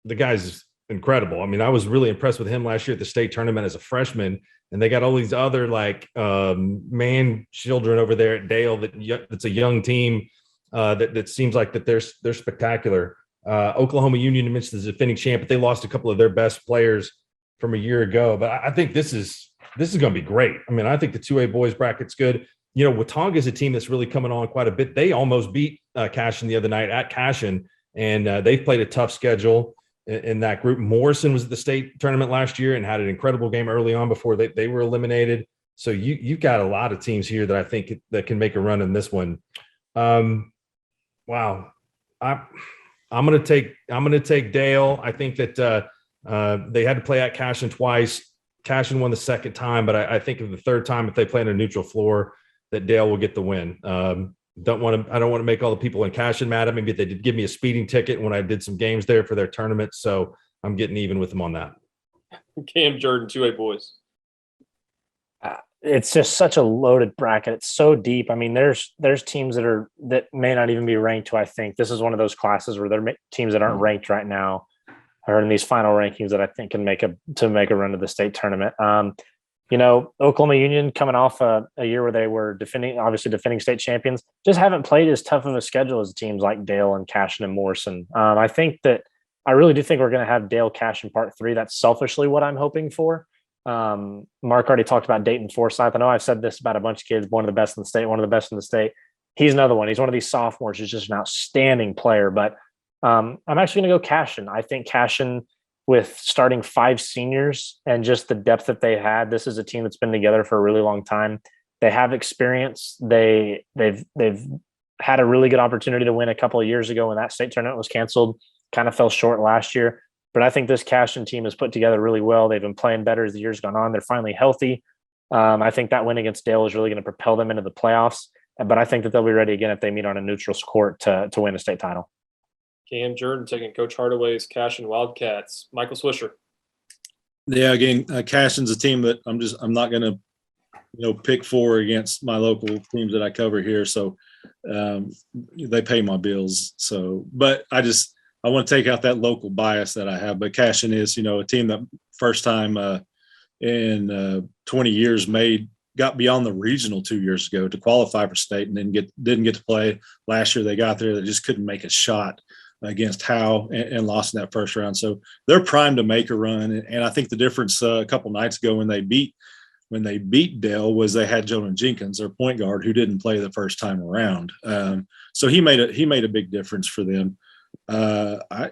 the guy's incredible. I mean, I was really impressed with him last year at the state tournament as a freshman. And they got all these other man children over there at Dale that's a young team that seems like that they're spectacular. Oklahoma Union, you mentioned the defending champ, but they lost a couple of their best players from a year ago. But I think this is going to be great. I mean, I think the 2A boys bracket's good. You know, Watauga is a team that's really coming on quite a bit. They almost beat Cashion the other night at Cashion, and they've played a tough schedule in that group. Morrison was at the state tournament last year and had an incredible game early on before they were eliminated. So you've got a lot of teams here that I think that can make a run in this one. Wow. I'm going to take Dale. I think that they had to play at Cashion twice. Cashion won the second time, but I think of the third time, if they play on a neutral floor, that Dale will get the win. I don't want to make all the people in Cashion mad at me, but they did give me a speeding ticket when I did some games there for their tournament. So I'm getting even with them on that. Cam Jourdan, 2A boys. It's just such a loaded bracket. It's so deep. I mean, there's teams that may not even be ranked. Who I think this is one of those classes where there are teams that aren't ranked right now or in these final rankings that I think can make a run to the state tournament. You know, Oklahoma Union coming off a year where they were defending state champions, just haven't played as tough of a schedule as teams like Dale and Cashion and Morrison. I really do think we're going to have Dale Cashion part 3. That's selfishly what I'm hoping for. Mark already talked about Dayton Forsyth. I know I've said this about a bunch of kids, one of the best in the state. He's another one. He's one of these sophomores who's just an outstanding player. But I'm actually going to go Cashion. I think Cashion, with starting 5 seniors and just the depth that they had, this is a team that's been together for a really long time. They have experience. They've had a really good opportunity to win a couple of years ago when that state tournament was canceled. Kind of fell short last year. But I think this Cashion team is put together really well. They've been playing better as the years gone on. They're finally healthy. I think that win against Dale is really going to propel them into the playoffs. But I think that they'll be ready again if they meet on a neutral court to win a state title. Cam Jourdan taking Coach Hardaway's Cashion Wildcats. Michael Swisher. Yeah, again, Cashion's a team that I'm not going to pick for against my local teams that I cover here. So they pay my bills. So, but I want to take out that local bias that I have. But Cashion is, a team that first time in 20 years got beyond the regional 2 years ago to qualify for state, and didn't get to play. Last year they got there, they just couldn't make a shot against Howe and lost in that first round. So they're primed to make a run. And I think the difference a couple nights ago when they beat Dale was they had Jonah Jenkins, their point guard, who didn't play the first time around. So he made a big difference for them. I'm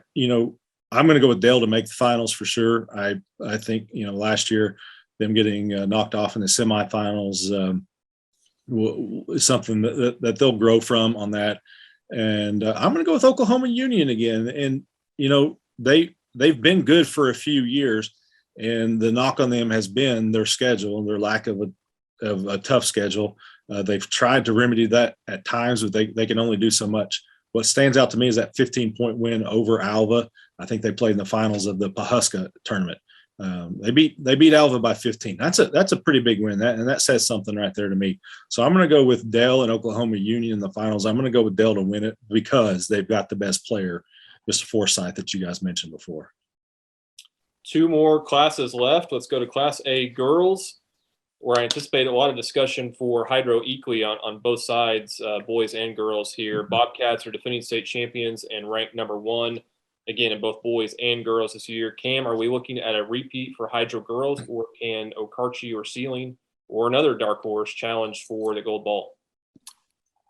going to go with Dale to make the finals for sure. I think, last year them getting knocked off in the semifinals is something that they'll grow from on that. And I'm going to go with Oklahoma Union again. And, they've been good for a few years, and the knock on them has been their schedule and their lack of a tough schedule. They've tried to remedy that at times, but they can only do so much. What stands out to me is that 15-point win over Alva. I think they played in the finals of the Pawhuska tournament. They beat Alva by 15. That's a pretty big win. That says something right there to me. So I'm going to go with Dale and Oklahoma Union in the finals. I'm going to go with Dale to win it because they've got the best player, Mr. Forsyth, that you guys mentioned before. 2 more classes left. Let's go to Class A girls, where I anticipate a lot of discussion for Hydro Eakly on both sides, boys and girls here. Bobcats are defending state champions and ranked number 1, again, in both boys and girls this year. Cam, are we looking at a repeat for Hydro girls, or can Okarche or Sealing or another dark horse challenge for the gold ball?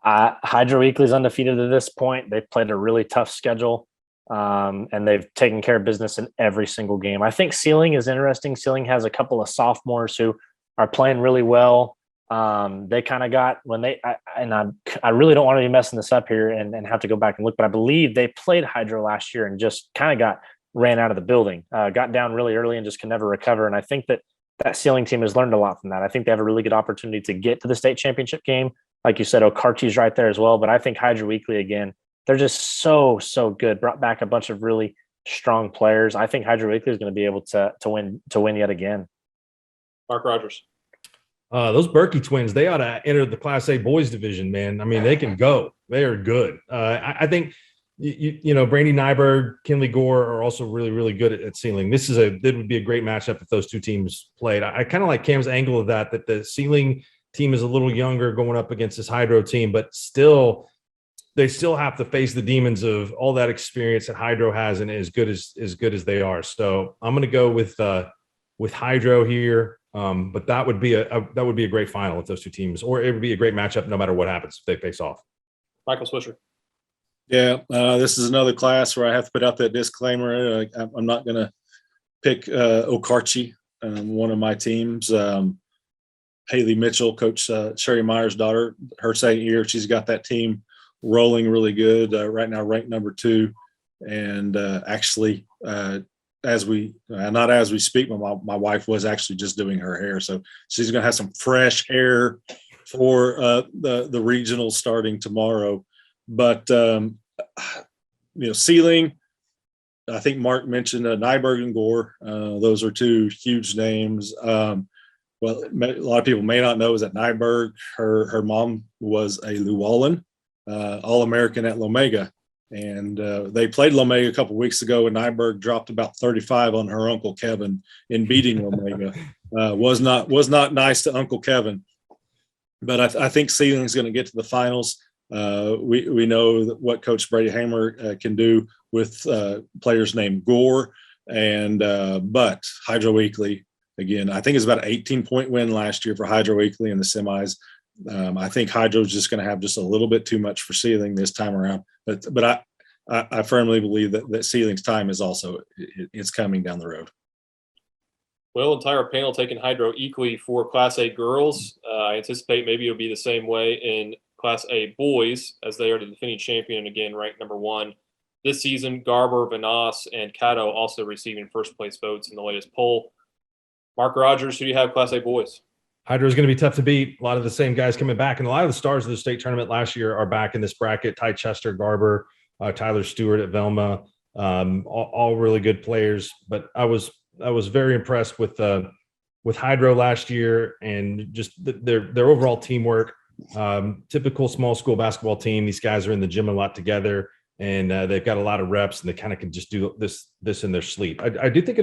Hydro Eakly's undefeated at this point. They've played a really tough schedule, and they've taken care of business in every single game. I think Sealing is interesting. Sealing has a couple of sophomores who are playing really well. They kind of got I really don't want to be messing this up here and have to go back and look, but I believe they played Hydro last year and just kind of ran out of the building, got down really early and just can never recover. And I think that Sealing team has learned a lot from that. I think they have a really good opportunity to get to the state championship game. Like you said, Okarche's right there as well, but I think Hydro Eakly, again, they're just so good. Brought back a bunch of really strong players. I think Hydro Eakly is going to be able to win yet again. Mark Rodgers. Those Berkey twins, they ought to enter the Class A boys division, man. I mean, they can go. They are good. I think, Brandy Nyberg, Kinley Gore are also really, really good at Sealing. That would be a great matchup if those two teams played. I kind of like Cam's angle of that the Sealing team is a little younger going up against this Hydro team, but still they still have to face the demons of all that experience that Hydro has, and as good as they are. So I'm going to go with Hydro here. But that would be a great final if those two teams, or it would be a great matchup no matter what happens if they face off. Michael Swisher. Yeah, this is another class where I have to put out that disclaimer. I'm not going to pick Okarche, one of my teams. Haley Mitchell, Coach Sherry Meyer's daughter, her second year, she's got that team rolling really good. Right now, ranked number 2, and actually, as we speak, my wife was actually just doing her hair, so she's going to have some fresh hair for the regionals starting tomorrow. But ceiling, I think Mark mentioned Nyberg and Gore. Those are two huge names. Well, a lot of people may not know is that Nyberg, her mom was a Llewellyn All-American at Lomega. And they played Lomega a couple of weeks ago, and Nyberg dropped about 35 on her Uncle Kevin in beating Lomega. Was not nice to Uncle Kevin. But I think Ceiling is going to get to the finals. We know what Coach Brady Hamer can do with players named Gore. But Hydro Weekly, again, I think it's about an 18-point win last year for Hydro Weekly in the semis. I think Hydro's just going to have just a little bit too much for Ceiling this time around. But I firmly believe that Ceiling's time is also it's coming down the road. Well, entire panel taking Hydro equally for Class A girls. I anticipate maybe it'll be the same way in Class A boys, as they are the defending champion and again ranked number 1 this season. Garber, Vanasse, and Caddo also receiving first place votes in the latest poll. Mark Rodgers, who do you have Class A boys? Hydro is going to be tough to beat. A lot of the same guys coming back, and a lot of the stars of the state tournament last year are back in this bracket. Ty Chester, Garber, Tyler Stewart at Velma, all really good players. But I was very impressed with Hydro last year and just their overall teamwork. Typical small school basketball team. These guys are in the gym a lot together, and they've got a lot of reps, and they kind of can just do this in their sleep. I do think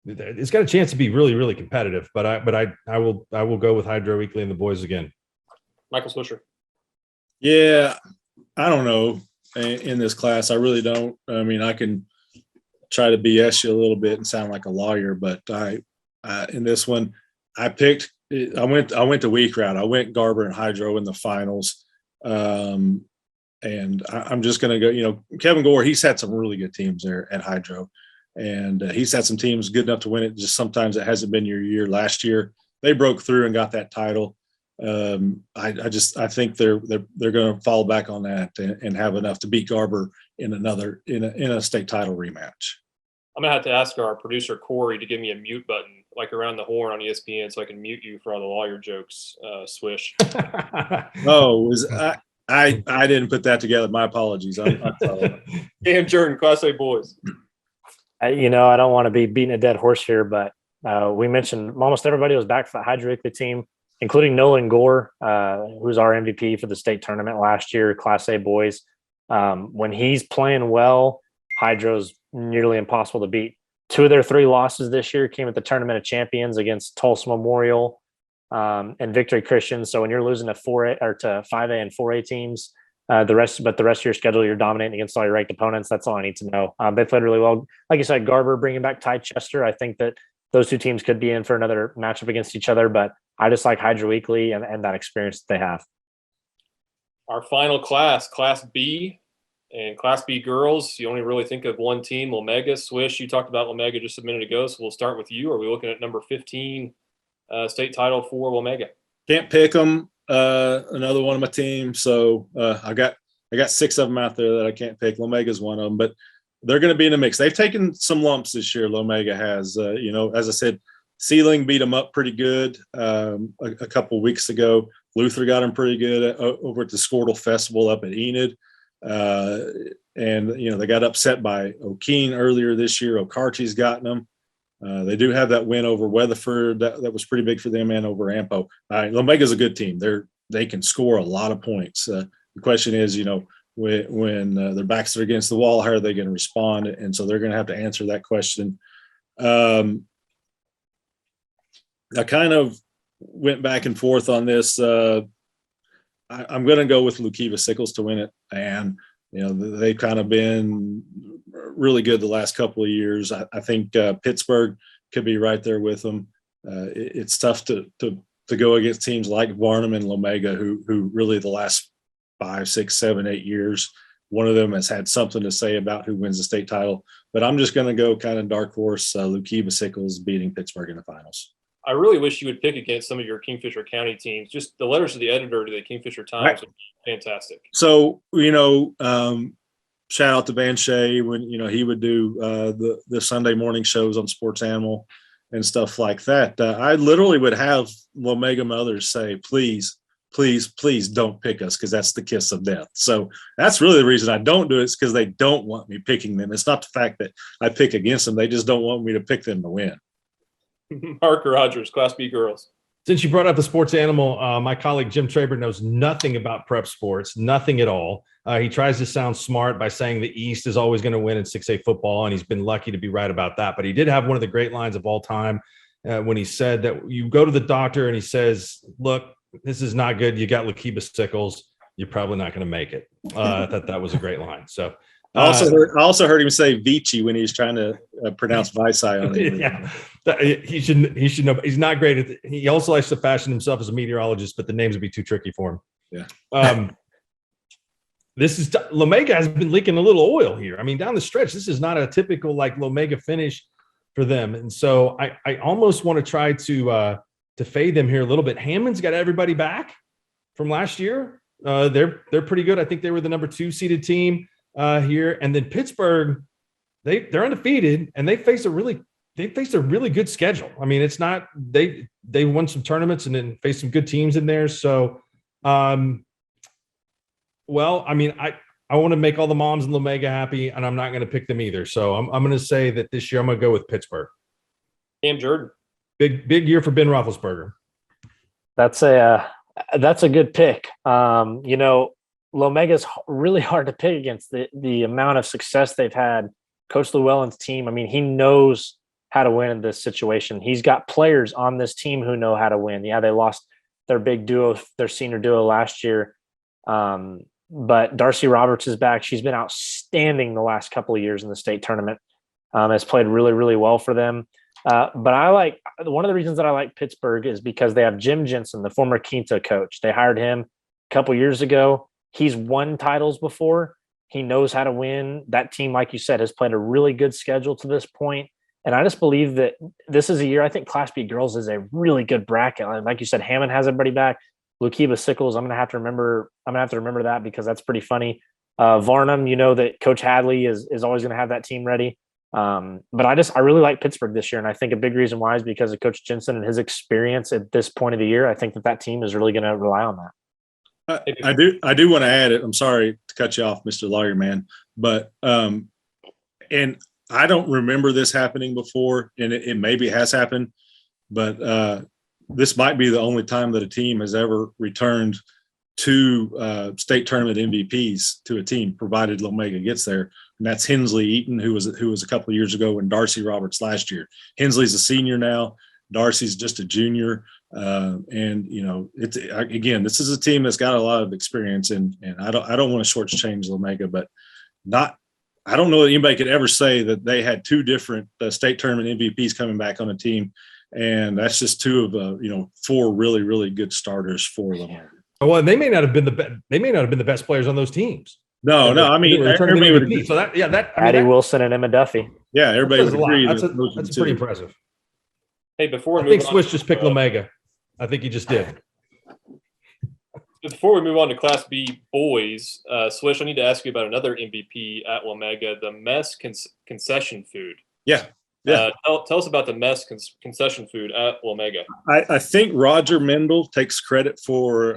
it's got a chance to be really, really competitive, but I will go with Hydro Weekly and the boys again. Michael Swisher. Yeah, I don't know in this class. I really don't. I mean, I can try to BS you a little bit and sound like a lawyer, but in this one, I went the weak route. I went Garber and Hydro in the finals. And I'm just going to go, Kevin Gore, he's had some really good teams there at Hydro. And he's had some teams good enough to win it. Just sometimes it hasn't been your year. Last year, they broke through and got that title. I think they're going to fall back on that and have enough to beat Garber in a state title rematch. I'm gonna have to ask our producer Corey to give me a mute button, like around the horn on ESPN, so I can mute you for all the lawyer jokes. Swish. Oh, I didn't put that together. My apologies. I'm sorry. Cam Jourdan, Class A boys. I don't want to be beating a dead horse here, but we mentioned almost everybody was back for the Hydro Weekly team, including Nolan Gore, who's our MVP for the state tournament last year, Class A boys. When he's playing well, Hydro's nearly impossible to beat. 2 of their 3 losses this year came at the Tournament of Champions against Tulsa Memorial and Victory Christian. So when you're losing to 4A or to 5A and 4A teams, the rest of your schedule, you're dominating against all your ranked opponents. That's all I need to know. They played really well. Like you said, Garber bringing back Ty Chester. I think that those 2 teams could be in for another matchup against each other, but I just like Hydro Weekly and that experience that they have. Our final class, Class B. And Class B girls, you only really think of one team, Lomega. Swish, you talked about Lomega just a minute ago, so we'll start with you. Are we looking at number 15 state title for Lomega? Can't pick them. Another one of my teams. So I got 6 of them out there that I can't pick. Lomega's one of them, but they're going to be in the mix. They've taken some lumps this year. Lomega has, as I said, Ceiling beat them up pretty good a couple of weeks ago. Luther got them pretty good over at the Squirtle Festival up at Enid. They got upset by O'Keene earlier this year. Okarche's gotten them. They do have that win over Weatherford. That was pretty big for them, and over Ampo. Lomega's a good team. They can score a lot of points. The question is, when their backs are against the wall, how are they going to respond? And so they're going to have to answer that question. I kind of went back and forth on this. I'm going to go with Lukiva Sickles to win it. And, they've kind of been really good the last couple of years. I think Pittsburgh could be right there with them. It's tough to go against teams like Varnum and Lomega, who really the last 5, 6, 7, 8 years, one of them has had something to say about who wins the state title. But I'm just going to go kind of dark horse, Lukiva Sickles beating Pittsburgh in the finals. I really wish you would pick against some of your Kingfisher County teams. Just the letters to the editor to the Kingfisher Times would be fantastic. So, shout out to Van Shea when, he would do the Sunday morning shows on Sports Animal and stuff like that. I literally would have Lomega mothers say, please don't pick us, because that's the kiss of death. So that's really the reason I don't do it, is because they don't want me picking them. It's not the fact that I pick against them. They just don't want me to pick them to win. Mark Rodgers, Class B girls. Since you brought up the Sports Animal, my colleague Jim Traber knows nothing about prep sports, nothing at all. He tries to sound smart by saying the East is always going to win in 6A football, and he's been lucky to be right about that. But he did have one of the great lines of all time when he said that you go to the doctor and he says, look, this is not good. You got Lukiva Sickles. You're probably not going to make it. I thought that was a great line. So I also heard him say Vici when he's trying to pronounce Vici on it. Yeah, he should know. He's not great at it. He also likes to fashion himself as a meteorologist, but the names would be too tricky for him. Yeah. Lomega has been leaking a little oil here. I mean, down the stretch, this is not a typical Lomega finish for them, and so I almost want to try to fade them here a little bit. Hammond's got everybody back from last year. They're pretty good. I think they were the number 2 seeded team here, and then Pittsburgh, they're undefeated, and they face a really good schedule. I mean, it's not they won some tournaments and then faced some good teams in there. So, well, I mean, I want to make all the moms in Lomega happy, and I'm not going to pick them either. So I'm going to say that this year I'm going to go with Pittsburgh. Cam Jourdan. Big year for Ben Roethlisberger. That's a good pick. Lomega's really hard to pick against the amount of success they've had. Coach Llewellyn's team, I mean, he knows how to win in this situation. He's got players on this team who know how to win. Yeah, they lost their big duo, their senior duo last year. But Darcy Roberts is back. She's been outstanding the last couple of years in the state tournament. Has played really, really well for them. But one of the reasons that I like Pittsburgh is because they have Jim Jensen, the former Quinta coach. They hired him a couple years ago. He's won titles before. He knows how to win. That team, like you said, has played a really good schedule to this point. And I just believe that this is a year. I think Class B girls is a really good bracket. Like you said, Hammond has everybody back. Lukiva Sickles, I'm gonna have to remember that because that's pretty funny. Varnum, that Coach Hadley is always gonna have that team ready. But I really like Pittsburgh this year, and I think a big reason why is because of Coach Jensen and his experience at this point of the year. I think that team is really gonna rely on that. I do want to add it. I'm sorry to cut you off, Mr. Lawyer Man, but and I don't remember this happening before, and it maybe has happened, but this might be the only time that a team has ever returned two state tournament MVPs to a team, provided Lomega gets there, and that's Hensley Eaton, who was a couple of years ago, and Darcy Roberts last year. Hensley's a senior now. Darcy's just a junior. And it's again, this is a team that's got a lot of experience, and I don't want to shortchange Lomega, but I don't know that anybody could ever say that they had two different state tournament MVPs coming back on a team, and that's just two of four really, really good starters for Lomega. Well, they may not have been the best players on those teams. No, I mean, everybody would agree. So Addie Wilson and Emma Duffy. Yeah, everybody would agree. That's pretty impressive. Hey, I think Swish just picked Lomega. I think he just did. Before we move on to Class B boys, Swish, I need to ask you about another MVP at Lomega, the mess concession food. Yeah. Tell us about the mess concession food at Lomega. I think Roger Mendel takes credit for,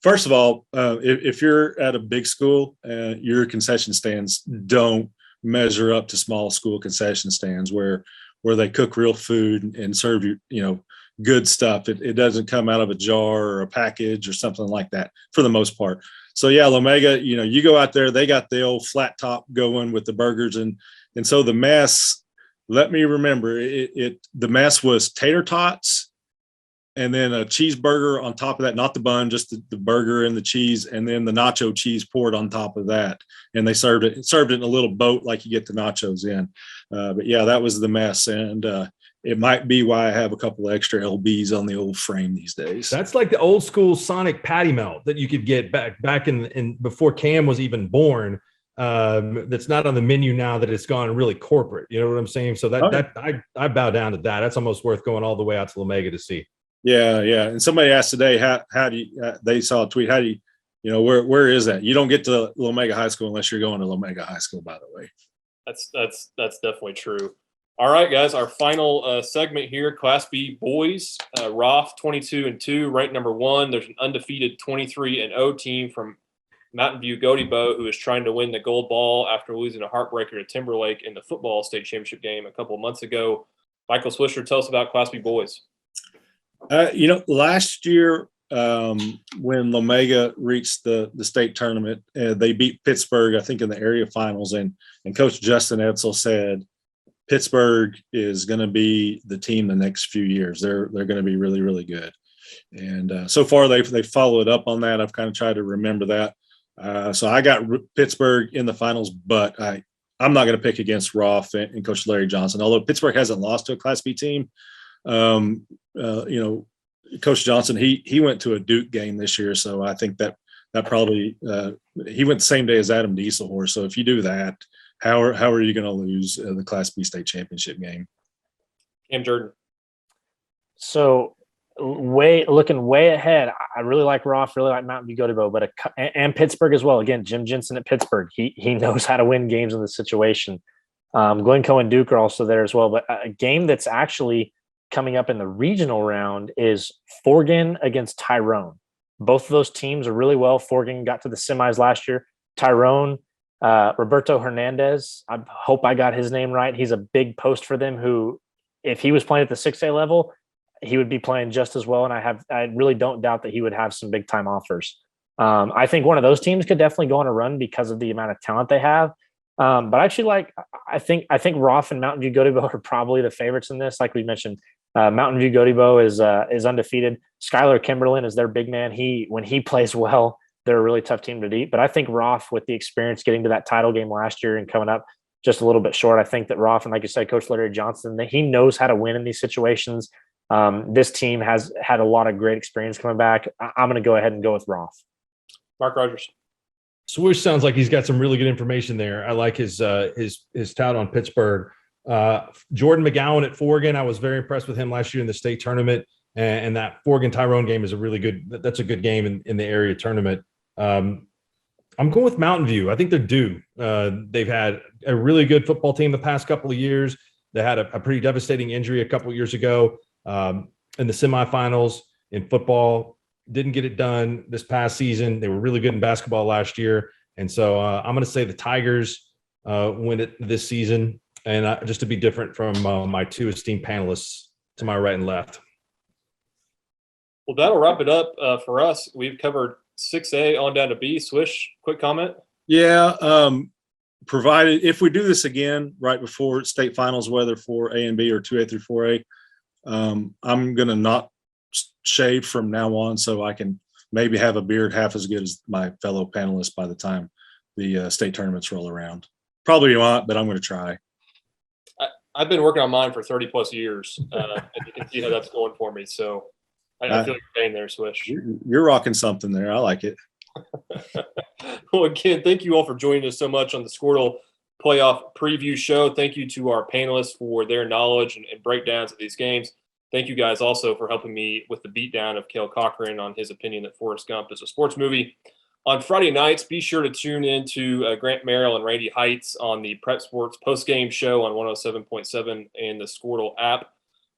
first of all, if you're at a big school, your concession stands don't measure up to small school concession stands where they cook real food and serve you, good stuff. It doesn't come out of a jar or a package or something like that for the most part. So yeah, Lomega, you go out there, they got the old flat top going with the burgers and so the mess, let me remember the mess was tater tots, and then a cheeseburger on top of that, not the bun, just the burger and the cheese, and then the nacho cheese poured on top of that. And they served it in a little boat like you get the nachos in. But yeah, that was the mess. And it might be why I have a couple extra LBs on the old frame these days. That's like the old school Sonic patty melt that you could get back in before Cam was even born. That's not on the menu now that it's gone really corporate. You know what I'm saying? So I bow down to that. That's almost worth going all the way out to Omega to see. Yeah. And somebody asked today, how do you, they saw a tweet, how do you, where is that? You don't get to Omega High School unless you're going to Omega High School, by the way. That's definitely true. All right, guys, our final segment here, Class B boys, Roth 22-2, ranked number 1. There's an undefeated 23-0 team from Mountain View Gotebo who is trying to win the gold ball after losing a heartbreaker to Timberlake in the football state championship game a couple of months ago. Michael Swisher, tell us about Class B boys. Last year when Omega reached the state tournament, they beat Pittsburgh, I think, in the area finals, and Coach Justin Edsel said Pittsburgh is going to be the team the next few years. They're going to be really, really good. And so far they followed up on that. I've kind of tried to remember that. So I got Pittsburgh in the finals, but I'm not going to pick against Roth and Coach Larry Johnson. Although Pittsburgh hasn't lost to a Class B team, Coach Johnson, he went to a Duke game this year, so I think that probably he went the same day as Adam Dieselhorst. So if you do that, how are you going to lose the Class B state championship game? Cam Jourdan. So looking way ahead, I really like Roth, really like Mountain View Gotebo, and Pittsburgh as well. Again, Jim Jensen at Pittsburgh, he knows how to win games in this situation. Glencoe and Duke are also there as well. But a game that's actually coming up in the regional round is Forgan against Tyrone. Both of those teams are really well. Forgan got to the semis last year. Tyrone, Roberto Hernandez, I hope I got his name right. He's a big post for them who, if he was playing at the 6A level, he would be playing just as well. And I really don't doubt that he would have some big time offers. I think one of those teams could definitely go on a run because of the amount of talent they have. But actually, I think Roth and Mountain View Gotebo are probably the favorites in this. Like we mentioned, Mountain View Gotebo is undefeated. Skylar Kimberlin is their big man. When he plays well, they're a really tough team to beat. But I think Roth, with the experience getting to that title game last year and coming up just a little bit short, I think that Roth, and like you said, Coach Larry Johnson, that he knows how to win in these situations. This team has had a lot of great experience coming back. I'm going to go ahead and go with Roth. Mark Rodgers. Swish sounds like he's got some really good information there. I like his tout on Pittsburgh. Jordan McGowan at Forgan, I was very impressed with him last year in the state tournament, and that Forgan Tyrone game is that's a good game in the area tournament. I'm going with Mountain View. I think they're due. They've had a really good football team the past couple of years. They had a pretty devastating injury a couple of years ago in the semifinals in football. Didn't get it done this past season. They were really good in basketball last year. And so I'm going to say the Tigers win it this season. And just to be different from my two esteemed panelists to my right and left. Well, that'll wrap it up for us. We've covered 6A on down to B. Swish, quick comment? Yeah. Provided if we do this again right before state finals, whether for A and B or 2A through 4A, I'm going to not shave from now on so I can maybe have a beard half as good as my fellow panelists by the time the state tournaments roll around. Probably not, but I'm going to try. I've been working on mine for 30 plus years, and you can see how that's going for me. So I feel like you're paying there, Swish. You're rocking something there. I like it. Well, again, thank you all for joining us so much on the Squirtle Playoff Preview Show. Thank you to our panelists for their knowledge and breakdowns of these games. Thank you guys also for helping me with the beatdown of Cale Cochran on his opinion that Forrest Gump is a sports movie. On Friday nights, be sure to tune in to Grant Merrill and Randy Heights on the Prep Sports postgame show on 107.7 and the Squirtle app.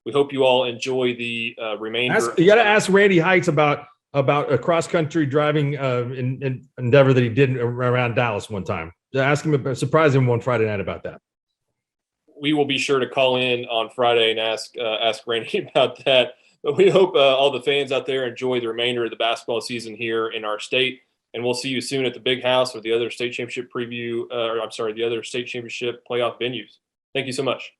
We hope you all enjoy the remainder. You got to ask Randy Heights about a cross-country driving endeavor that he did around Dallas one time. Ask him, surprise him one Friday night about that. We will be sure to call in on Friday and ask Randy about that. But we hope all the fans out there enjoy the remainder of the basketball season here in our state. And we'll see you soon at the Big House or the other state championship the other state championship playoff venues. Thank you so much.